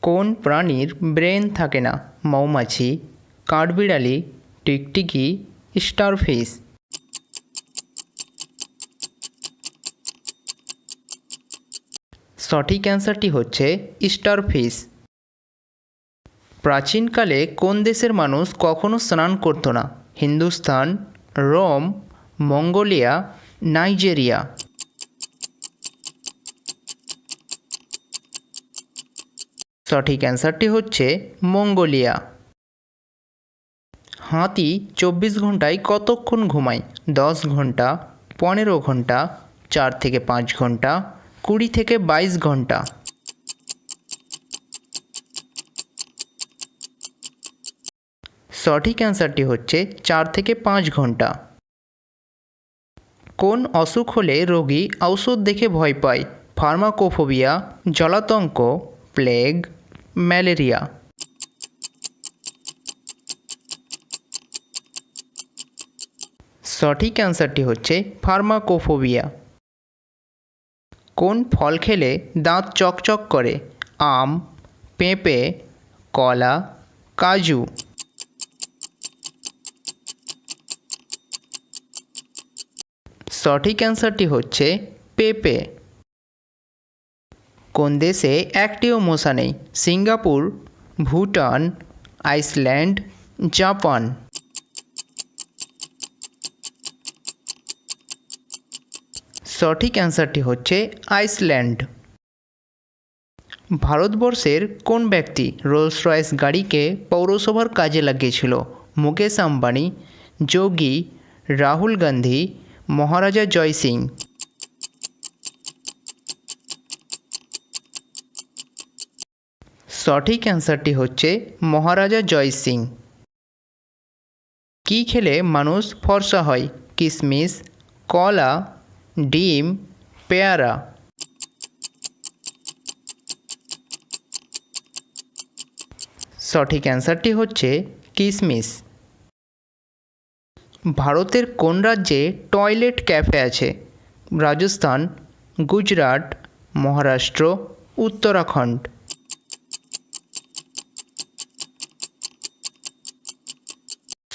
কোন প্রাণীর ব্রেন থাকে না? মৌমাছি, কাঠবিড়ালি, টিকটিকি, স্টারফিশ। সঠিক অ্যান্সারটি হচ্ছে স্টারফিশ। প্রাচীনকালে কোন দেশের মানুষ কখনো স্নান করতো না? Hindustan, Rome, Mongolia, Nigeria. সঠিক অ্যান্সারটি হচ্ছে মঙ্গোলিয়া। হাতি 24 ঘন্টায় কতক্ষণ ঘুমায়? 10 ঘন্টা, 15 ঘন্টা, 4 থেকে 5 ঘন্টা, 20 থেকে 22 ঘন্টা। সঠিক অ্যান্সারটি হচ্ছে 4 থেকে 5 ঘন্টা। কোন অসুখ হলে রোগী ঔষধ দেখে ভয় পায়? ফার্মাকোফোবিয়া, জলাতঙ্ক, প্লেগ, ম্যালেরিয়া। সঠিক অ্যান্সারটি হচ্ছে ফার্মাকোফোবিয়া। কোন ফল খেলে দাঁত চকচক করে? আম, পেঁপে, কলা, কাজু। সঠিক অ্যান্সারটি হচ্ছে পেঁপে। কোন দেশে একটিও মশা নেই? Singapore, Bhutan, Iceland, Japan. সঠিক অ্যান্সারটি হচ্ছে আইসল্যান্ড। ভারতবর্ষের কোন ব্যক্তি রোলস রয়েস গাড়িকে পৌরসভার কাজে লাগিয়েছিল? মুকেশ আম্বানি, যোগী, রাহুল গান্ধী, মহারাজা জয় সিং। সঠিক অ্যান্সারটি হচ্ছে মহারাজা জয় সিং। কী খেলে মানুষ ফর্সা হয়? কিশমিশ, কলা, ডিম, পেয়ারা। সঠিক অ্যান্সারটি হচ্ছে কিশমিশ। ভারতের কোন রাজ্যে টয়লেট ক্যাফে আছে? রাজস্থান, গুজরাট, মহারাষ্ট্র, উত্তরাখণ্ড।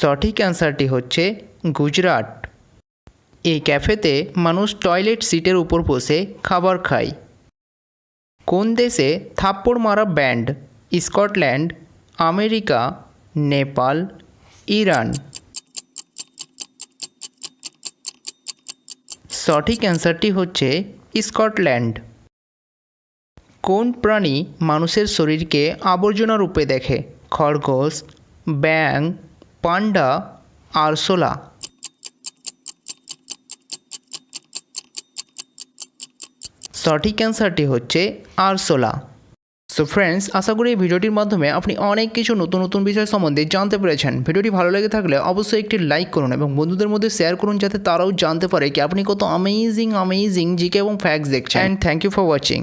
সঠিক অ্যান্সারটি হচ্ছে গুজরাট। এই ক্যাফেতে মানুষ টয়লেট সিটের উপর বসে খাবার খায়। কোন দেশে থাপ্পড় মারা band? Scotland, America, Nepal, Iran. সঠিক অ্যান্সারটি হচ্ছে স্কটল্যান্ড। কোন প্রাণী মানুষের শরীরকে আবর্জনা রূপে দেখে? খরগোশ, ব্যাঙ, পান্ডা, আরশোলা। সঠিক অ্যান্সারটি হচ্ছে আরশোলা। সো ফ্রেন্ডস, আশা করি এই ভিডিওটির মাধ্যমে আপনি অনেক কিছু নতুন নতুন বিষয় সম্বন্ধে জানতে পেরেছেন। ভিডিওটি ভালো লেগে থাকলে অবশ্যই একটি লাইক করুন এবং বন্ধুদের মধ্যে শেয়ার করুন, যাতে তারাও জানতে পারে কি আপনি কত অ্যামেজিং জিকে এবং ফ্যাক্টস দেখছেন। And thank you for watching.